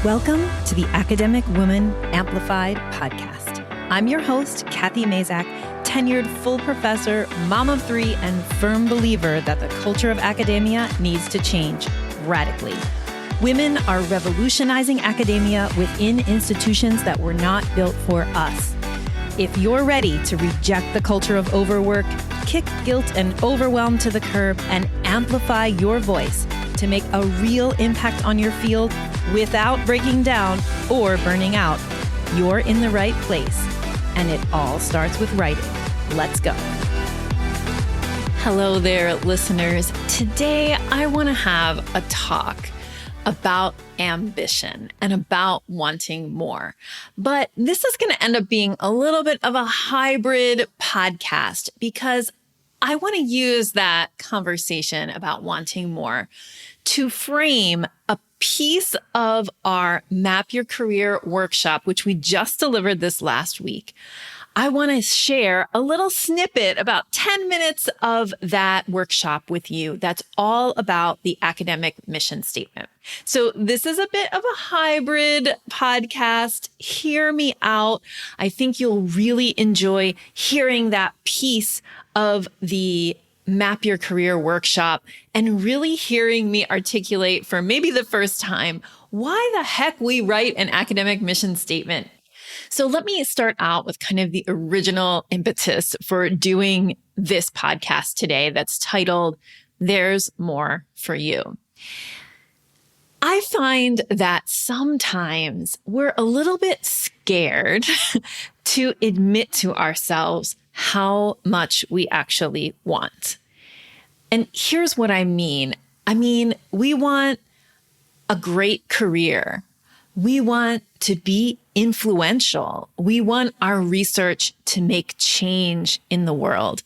Welcome to the Academic Woman Amplified podcast. I'm your host, Kathy Mazak, tenured full professor, mom of three, and firm believer that the culture of academia needs to change radically. Women are revolutionizing academia within institutions that were not built for us. If you're ready to reject the culture of overwork, kick guilt and overwhelm to the curb, and amplify your voice to make a real impact on your field without breaking down or burning out, you're in the right place. And it all starts with writing. Let's go. Hello there, listeners. Today, I want to have a talk about ambition and about wanting more. But this is going to end up being a little bit of a hybrid podcast because I want to use that conversation about wanting more to frame a piece of our Map Your Career workshop, which we just delivered this last week. I want to share a little snippet, about 10 minutes of that workshop with you. That's all about the academic mission statement. So this is a bit of a hybrid podcast. Hear me out. I think you'll really enjoy hearing that piece of the Map Your Career workshop and really hearing me articulate for maybe the first time why the heck we write an academic mission statement. So let me start out with kind of the original impetus for doing this podcast today that's titled, There's More for You. I find that sometimes we're a little bit scared to admit to ourselves how much we actually want. And here's what I mean. We want a great career. We want to be influential. We want our research to make change in the world.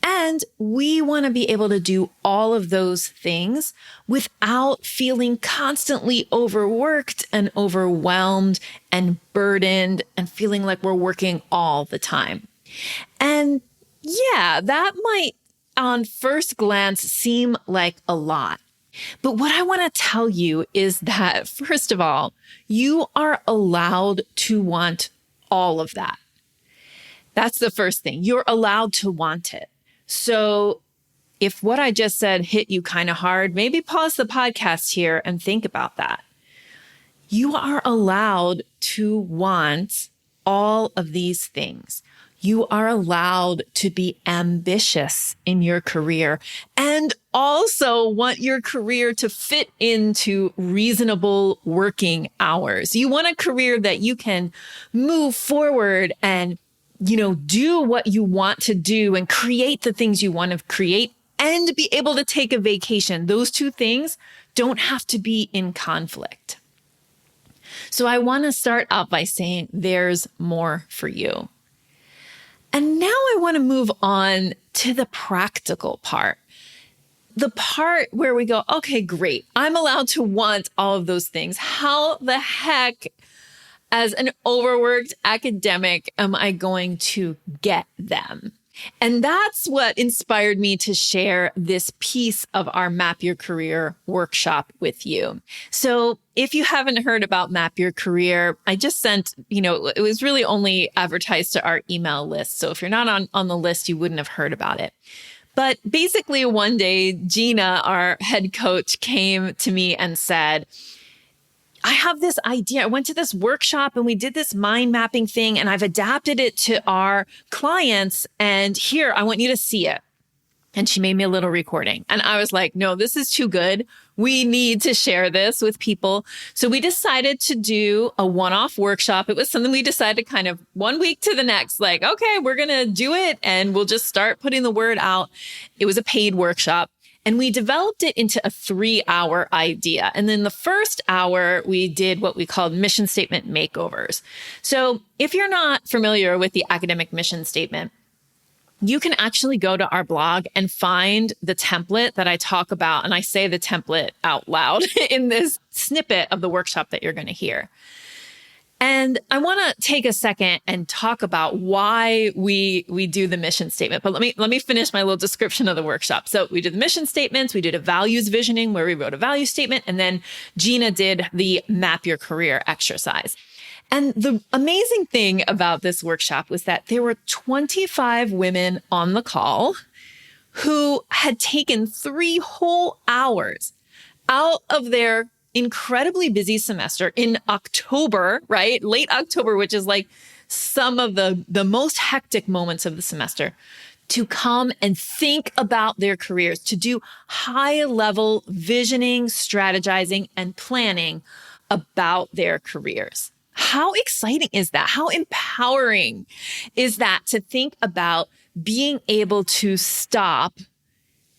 And we want to be able to do all of those things without feeling constantly overworked and overwhelmed and burdened and feeling like we're working all the time. And yeah, that might on first glance seem like a lot. But what I want to tell you is that, first of all, you are allowed to want all of that. That's the first thing. You're allowed to want it. So if what I just said hit you kind of hard, maybe pause the podcast here and think about that. You are allowed to want all of these things. You are allowed to be ambitious in your career and also want your career to fit into reasonable working hours. You want a career that you can move forward and, do what you want to do and create the things you want to create and be able to take a vacation. Those two things don't have to be in conflict. So I want to start out by saying there's more for you. And now I want to move on to the practical part. The part where we go, okay, great. I'm allowed to want all of those things. How the heck, as an overworked academic, am I going to get them? And that's what inspired me to share this piece of our Map Your Career workshop with you. So if you haven't heard about Map Your Career, I just sent, it was really only advertised to our email list. So if you're not on the list, you wouldn't have heard about it. But basically one day, Gina, our head coach, came to me and said, I have this idea. I went to this workshop and we did this mind mapping thing and I've adapted it to our clients. And here, I want you to see it. And she made me a little recording. And I was like, no, this is too good. We need to share this with people. So we decided to do a one-off workshop. It was something we decided kind of 1 week to the next, like, okay, we're going to do it and we'll just start putting the word out. It was a paid workshop. And we developed it into a 3-hour idea. And then the first hour, we did what we called mission statement makeovers. So if you're not familiar with the academic mission statement, you can actually go to our blog and find the template that I talk about. And I say the template out loud in this snippet of the workshop that you're going to hear. And I want to take a second and talk about why we do the mission statement. But let me finish my little description of the workshop. So we did the mission statements, we did a values visioning where we wrote a value statement, and then Gina did the map your career exercise. And the amazing thing about this workshop was that there were 25 women on the call who had taken 3 whole hours out of their incredibly busy semester in October, right? Late October, which is like some of the most hectic moments of the semester, to come and think about their careers, to do high level visioning, strategizing, and planning about their careers. How exciting is that? How empowering is that to think about being able to stop,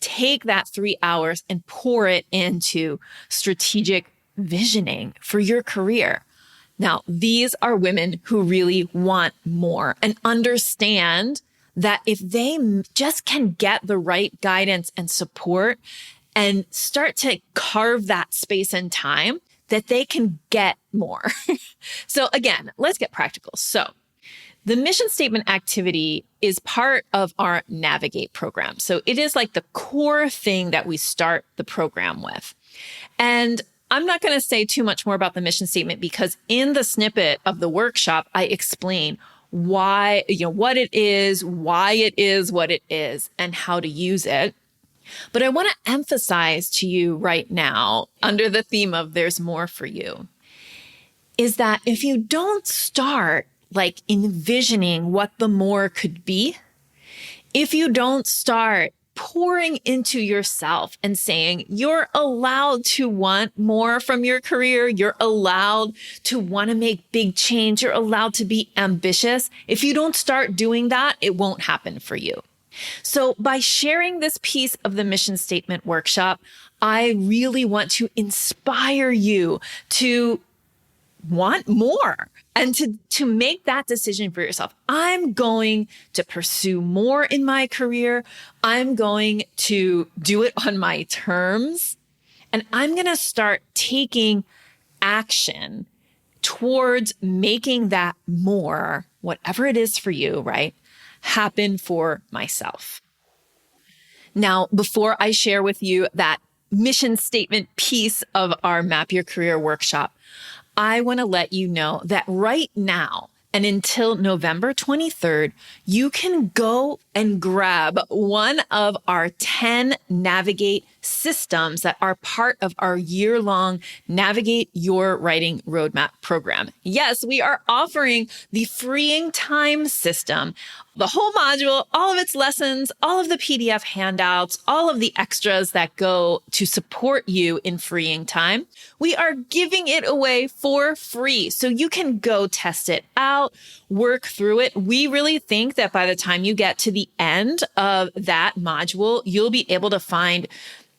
take that 3 hours and pour it into strategic visioning for your career? Now, these are women who really want more and understand that if they just can get the right guidance and support and start to carve that space and time, that they can get more. So again, let's get practical. So the mission statement activity is part of our Navigate program. So it is like the core thing that we start the program with. And I'm not going to say too much more about the mission statement because in the snippet of the workshop, I explain why, what it is, why it is what it is, and how to use it. But I want to emphasize to you right now, under the theme of there's more for you, is that if you don't start like envisioning what the more could be, if you don't start pouring into yourself and saying you're allowed to want more from your career, you're allowed to want to make big change, you're allowed to be ambitious, if you don't start doing that, it won't happen for you. So by sharing this piece of the mission statement workshop, I really want to inspire you to want more and to make that decision for yourself. I'm going to pursue more in my career. I'm going to do it on my terms. And I'm going to start taking action towards making that more, whatever it is for you, right, happen for myself. Now, before I share with you that mission statement piece of our Map Your Career workshop, I want to let you know that right now and until November 23rd, you can go and grab one of our 10 Navigate systems that are part of our year-long Navigate Your Writing Roadmap program. Yes, we are offering the Freeing Time system, the whole module, all of its lessons, all of the PDF handouts, all of the extras that go to support you in freeing time. We are giving it away for free. So you can go test it out, work through it. We really think that by the time you get to the end of that module, you'll be able to find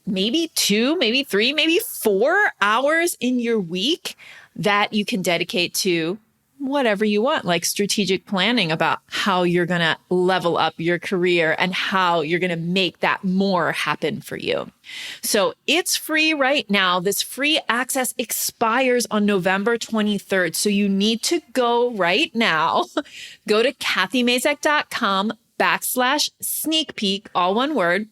maybe 2, maybe 3, maybe 4 hours in your week that you can dedicate to whatever you want, like strategic planning about how you're going to level up your career and how you're going to make that more happen for you. So it's free right now. This free access expires on November 23rd. So you need to go right now. Go to kathymazek.com/sneak peek, all one word.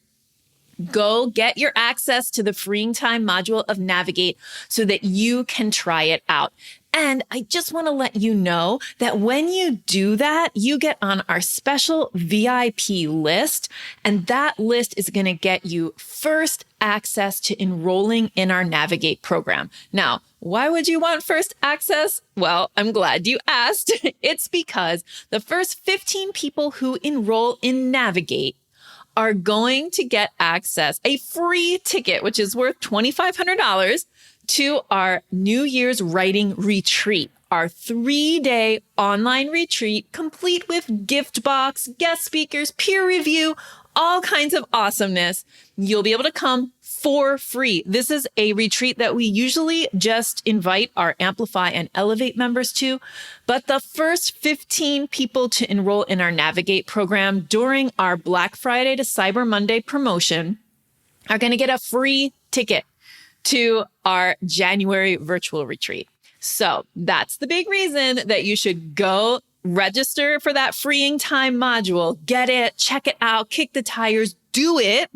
Go get your access to the Freeing Time module of Navigate so that you can try it out. And I just want to let you know that when you do that, you get on our special VIP list, and that list is going to get you first access to enrolling in our Navigate program. Now, why would you want first access? Well, I'm glad you asked. It's because the first 15 people who enroll in Navigate are going to get access, a free ticket, which is worth $2,500, to our New Year's Writing Retreat, our 3-day online retreat, complete with gift box, guest speakers, peer review, all kinds of awesomeness. You'll be able to come for free. This is a retreat that we usually just invite our Amplify and Elevate members to, but the first 15 people to enroll in our Navigate program during our Black Friday to Cyber Monday promotion are going to get a free ticket to our January virtual retreat. So that's the big reason that you should go register for that freeing time module. Get it, check it out, kick the tires, do it.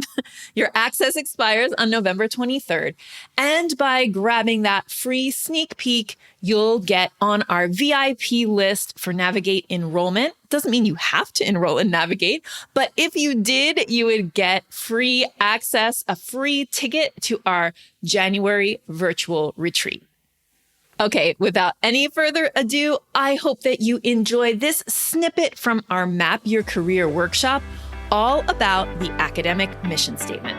Your access expires on November 23rd. And by grabbing that free sneak peek, you'll get on our VIP list for Navigate enrollment. Doesn't mean you have to enroll in Navigate, but if you did, you would get free access, a free ticket to our January virtual retreat. Okay, without any further ado, I hope that you enjoy this snippet from our Map Your Career workshop, all about the academic mission statement.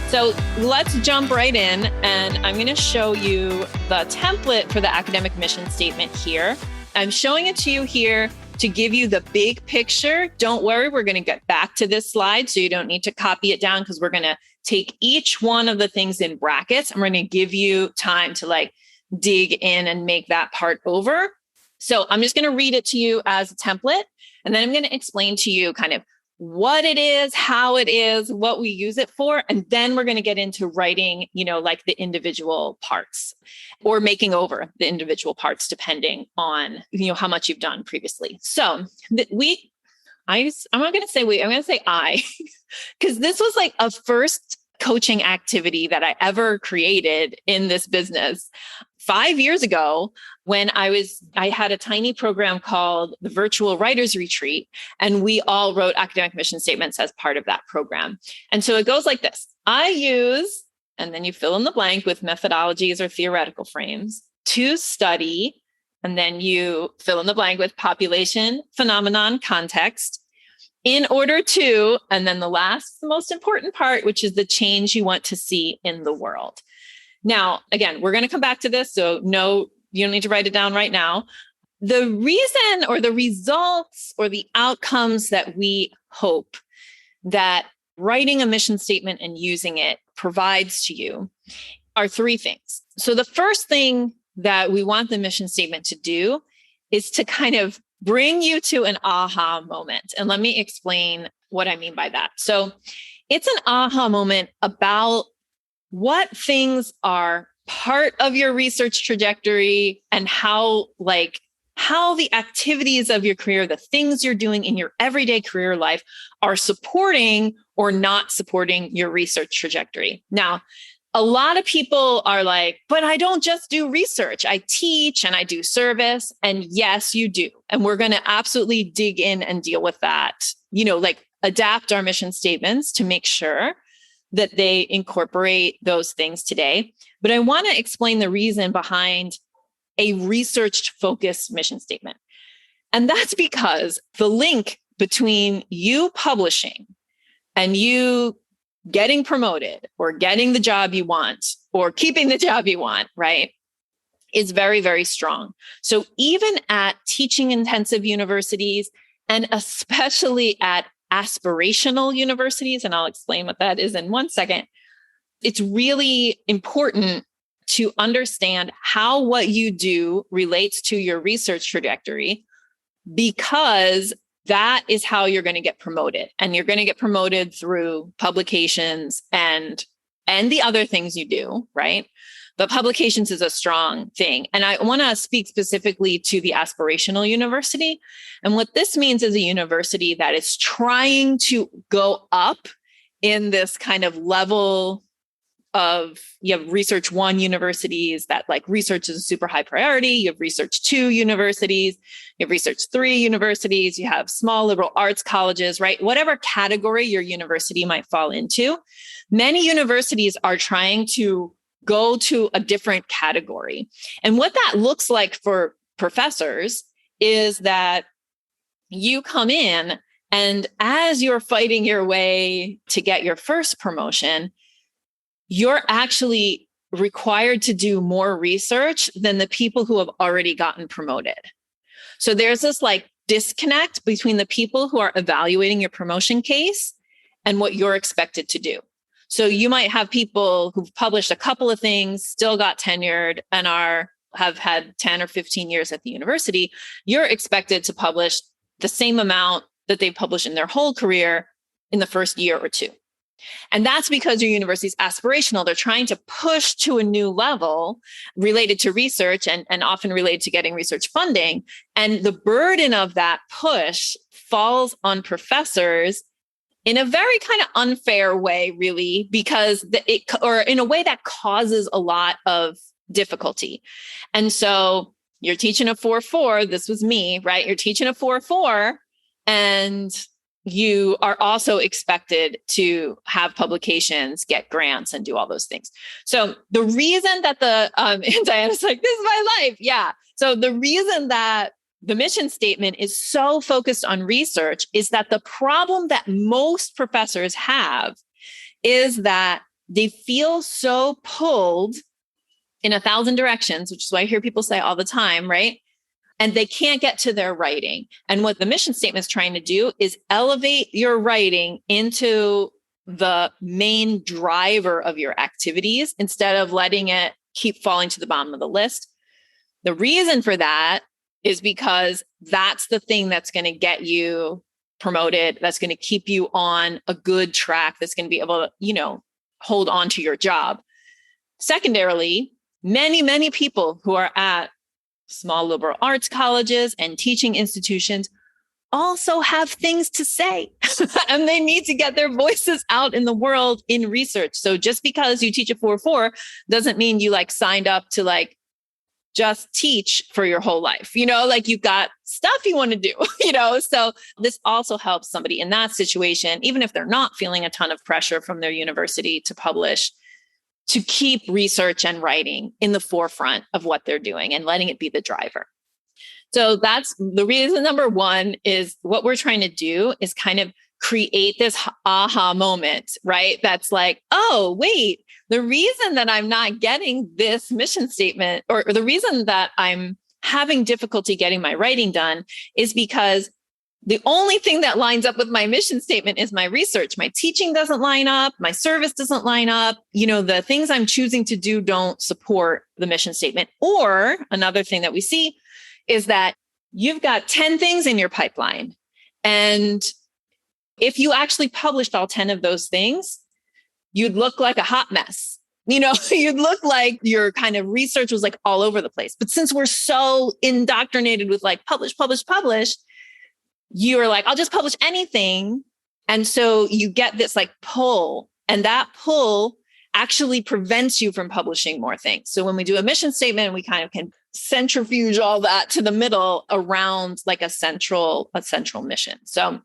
So let's jump right in, and I'm going to show you the template for the academic mission statement here. I'm showing it to you here to give you the big picture. Don't worry, we're going to get back to this slide, so you don't need to copy it down, because we're going to take each one of the things in brackets, and we're going to give you time to dig in and make that part over. So I'm just going to read it to you as a template, and then I'm going to explain to you kind of what it is, how it is, what we use it for. And then we're going to get into writing, the individual parts, or making over the individual parts, depending on, how much you've done previously. So I'm not going to say we, I'm going to say I, because this was like a first coaching activity that I ever created in this business 5 years ago, when I had a tiny program called the Virtual Writers Retreat, and we all wrote academic mission statements as part of that program. And so it goes like this. I use, and then you fill in the blank with methodologies or theoretical frames, to study, and then you fill in the blank with population, phenomenon, context, in order to, and then the most important part, which is the change you want to see in the world. Now, again, we're going to come back to this, so no, you don't need to write it down right now. The reason or the results or the outcomes that we hope that writing a mission statement and using it provides to you are three things. So the first thing that we want the mission statement to do is to kind of bring you to an aha moment. And let me explain what I mean by that. So it's an aha moment about what things are part of your research trajectory, and how the activities of your career, the things you're doing in your everyday career life, are supporting or not supporting your research trajectory. Now, a lot of people are like, but I don't just do research. I teach and I do service. And yes, you do. And we're going to absolutely dig in and deal with that, adapt our mission statements to make sure that they incorporate those things today. But I want to explain the reason behind a research-focused mission statement. And that's because the link between you publishing and you getting promoted, or getting the job you want, or keeping the job you want, right, is very, very strong. So even at teaching intensive universities, and especially at aspirational universities, and I'll explain what that is in 1 second, it's really important to understand how what you do relates to your research trajectory, because that is how you're going to get promoted. And you're going to get promoted through publications and the other things you do, right? But publications is a strong thing. And I want to speak specifically to the aspirational university. And what this means is a university that is trying to go up in this kind of level of, you have research 1 universities that research is a super high priority. You have research 2 universities, you have research 3 universities, you have small liberal arts colleges, right? Whatever category your university might fall into, many universities are trying to go to a different category. And what that looks like for professors is that you come in, and as you're fighting your way to get your first promotion, you're actually required to do more research than the people who have already gotten promoted. So there's this disconnect between the people who are evaluating your promotion case and what you're expected to do. So you might have people who've published a couple of things, still got tenured, and have had 10 or 15 years at the university. You're expected to publish the same amount that they've published in their whole career in the first year or two. And that's because your university is aspirational. They're trying to push to a new level related to research and often related to getting research funding. And the burden of that push falls on professors in a very kind of unfair way, really, because or in a way that causes a lot of difficulty. And so you're teaching a 4-4. This was me, right? You're teaching a 4-4, and you are also expected to have publications, get grants, and do all those things. So the reason that and Diana's like, this is my life. Yeah. So the reason that the mission statement is so focused on research is that the problem that most professors have is that they feel so pulled in 1,000 directions, which is what I hear people say all the time, right? And they can't get to their writing. And what the mission statement is trying to do is elevate your writing into the main driver of your activities instead of letting it keep falling to the bottom of the list. The reason for that is because that's the thing that's going to get you promoted, that's going to keep you on a good track, that's going to be able to, hold on to your job. Secondarily, many people who are at small liberal arts colleges and teaching institutions also have things to say and they need to get their voices out in the world in research. So just because you teach a 4-4 doesn't mean you signed up to just teach for your whole life. You've got stuff you want to do, so this also helps somebody in that situation, even if they're not feeling a ton of pressure from their university to publish, to keep research and writing in the forefront of what they're doing and letting it be the driver. So that's the reason. Number one is what we're trying to do is kind of create this aha moment, right? That's like, oh, wait, the reason that I'm not getting this mission statement or the reason that I'm having difficulty getting my writing done is because the only thing that lines up with my mission statement is my research. My teaching doesn't line up. My service doesn't line up. The things I'm choosing to do don't support the mission statement. Or another thing that we see is that you've got 10 things in your pipeline. And if you actually published all 10 of those things, you'd look like a hot mess. You'd look like your kind of research was all over the place. But since we're so indoctrinated with publish, you are I'll just publish anything. And so you get this pull, and that pull actually prevents you from publishing more things. So when we do a mission statement, we kind of can centrifuge all that to the middle around a central mission. So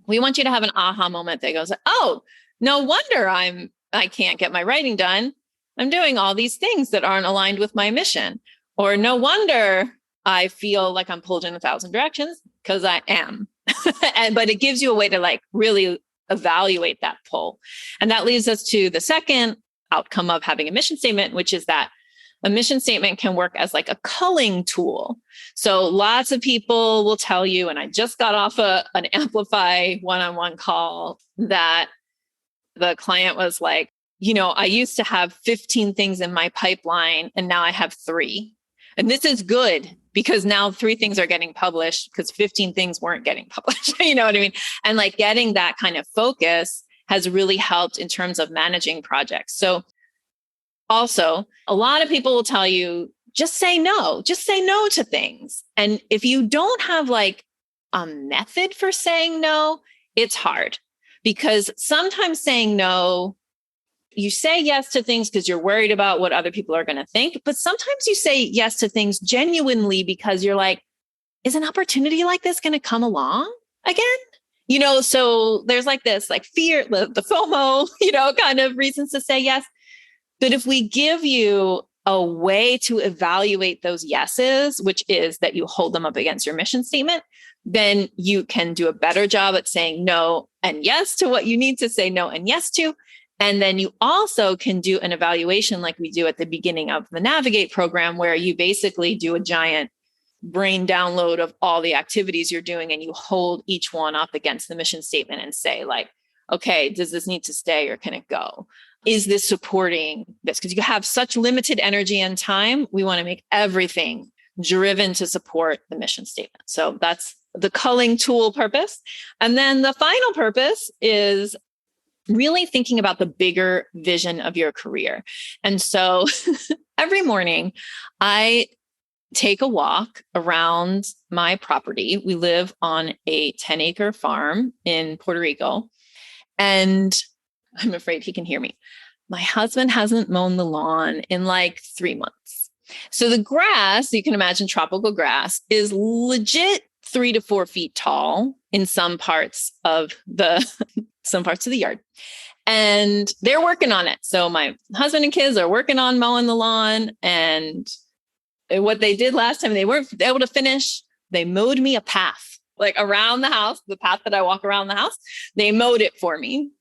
we want you to have an aha moment that goes, oh, no wonder I can't get my writing done. I'm doing all these things that aren't aligned with my mission. Or no wonder I feel like I'm pulled in 1,000 directions, because I am. But it gives you a way to really evaluate that pull. And that leads us to the second outcome of having a mission statement, which is that a mission statement can work as a culling tool. So lots of people will tell you, and I just got off an Amplify one-on-one call, that the client was like, I used to have 15 things in my pipeline and now I have 3. And this is good because now 3 things are getting published because 15 things weren't getting published. You know what I mean? And getting that kind of focus has really helped in terms of managing projects. So also, a lot of people will tell you, just say no to things. And if you don't have a method for saying no, it's hard, because sometimes saying no, you say yes to things because you're worried about what other people are going to think. But sometimes you say yes to things genuinely because you're like, is an opportunity like this going to come along again? So there's this fear, the FOMO, kind of reasons to say yes. But if we give you a way to evaluate those yeses, which is that you hold them up against your mission statement, then you can do a better job at saying no and yes to what you need to say no and yes to. And then you also can do an evaluation like we do at the beginning of the Navigate program, where you basically do a giant brain download of all the activities you're doing, and you hold each one up against the mission statement and say okay, does this need to stay or can it go? Is this supporting this? Because you have such limited energy and time. We want to make everything driven to support the mission statement. So that's the culling tool purpose. And then the final purpose is really thinking about the bigger vision of your career. And so every morning I take a walk around my property. We live on a 10-acre farm in Puerto Rico, and I'm afraid he can hear me. My husband hasn't mown the lawn in like 3 months. So the grass, you can imagine tropical grass, is legit 3 to 4 feet tall in some parts of the yard. And they're working on it. So my husband and kids are working on mowing the lawn. And what they did last time, they weren't able to finish. They mowed me a path, like around the house, the path that I walk around the house. They mowed it for me.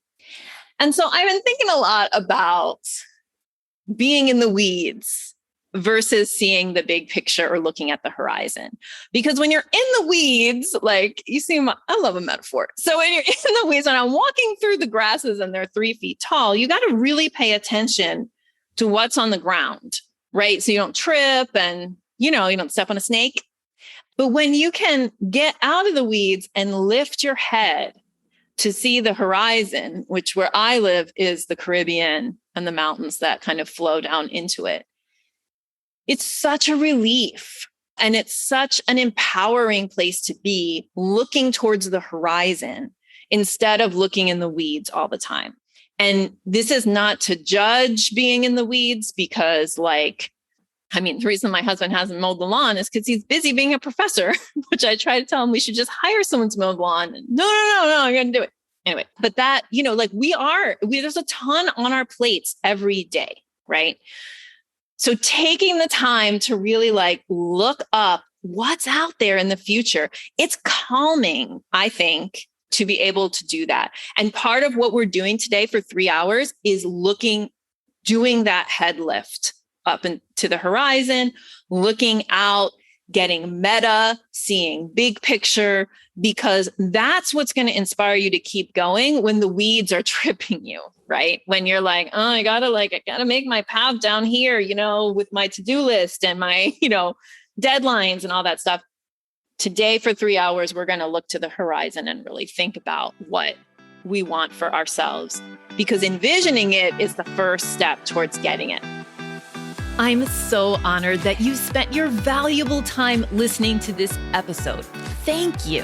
And so I've been thinking a lot about being in the weeds versus seeing the big picture or looking at the horizon. Because when you're in the weeds, like you see, I love a metaphor. So when you're in the weeds and I'm walking through the grasses and they're 3 feet tall, you got to really pay attention to what's on the ground, right? So you don't trip and, you don't step on a snake. But when you can get out of the weeds and lift your head to see the horizon, which where I live is the Caribbean and the mountains that kind of flow down into it, it's such a relief. And it's such an empowering place to be, looking towards the horizon instead of looking in the weeds all the time. And this is not to judge being in the weeds because the reason my husband hasn't mowed the lawn is because he's busy being a professor, which I try to tell him we should just hire someone to mow the lawn. No, I'm going to do it. Anyway, but that, there's a ton on our plates every day, right? So taking the time to really look up what's out there in the future, it's calming, I think, to be able to do that. And part of what we're doing today for 3 hours is doing that head lift up into the horizon, looking out, getting meta, seeing big picture, because that's what's going to inspire you to keep going when the weeds are tripping you, right? When you're like, oh, I gotta make my path down here, with my to-do list and my, deadlines and all that stuff. Today for 3 hours, we're going to look to the horizon and really think about what we want for ourselves, because envisioning it is the first step towards getting it. I'm so honored that you spent your valuable time listening to this episode. Thank you.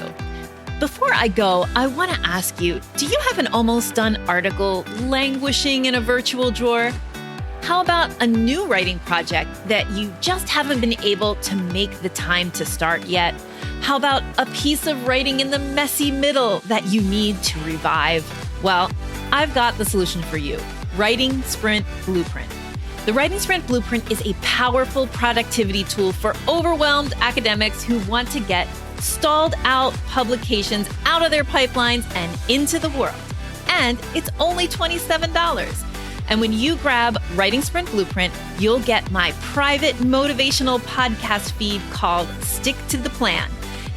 Before I go, I want to ask you, do you have an almost done article languishing in a virtual drawer? How about a new writing project that you just haven't been able to make the time to start yet? How about a piece of writing in the messy middle that you need to revive? Well, I've got the solution for you. Writing Sprint Blueprint. The Writing Sprint Blueprint is a powerful productivity tool for overwhelmed academics who want to get stalled out publications out of their pipelines and into the world. And it's only $27. And when you grab Writing Sprint Blueprint, you'll get my private motivational podcast feed called Stick to the Plan.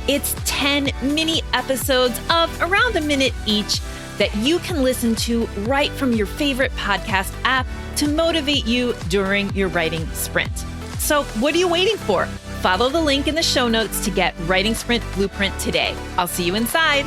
It's 10 mini episodes of around a minute each that you can listen to right from your favorite podcast app to motivate you during your writing sprint. So what are you waiting for? Follow the link in the show notes to get Writing Sprint Blueprint today. I'll see you inside.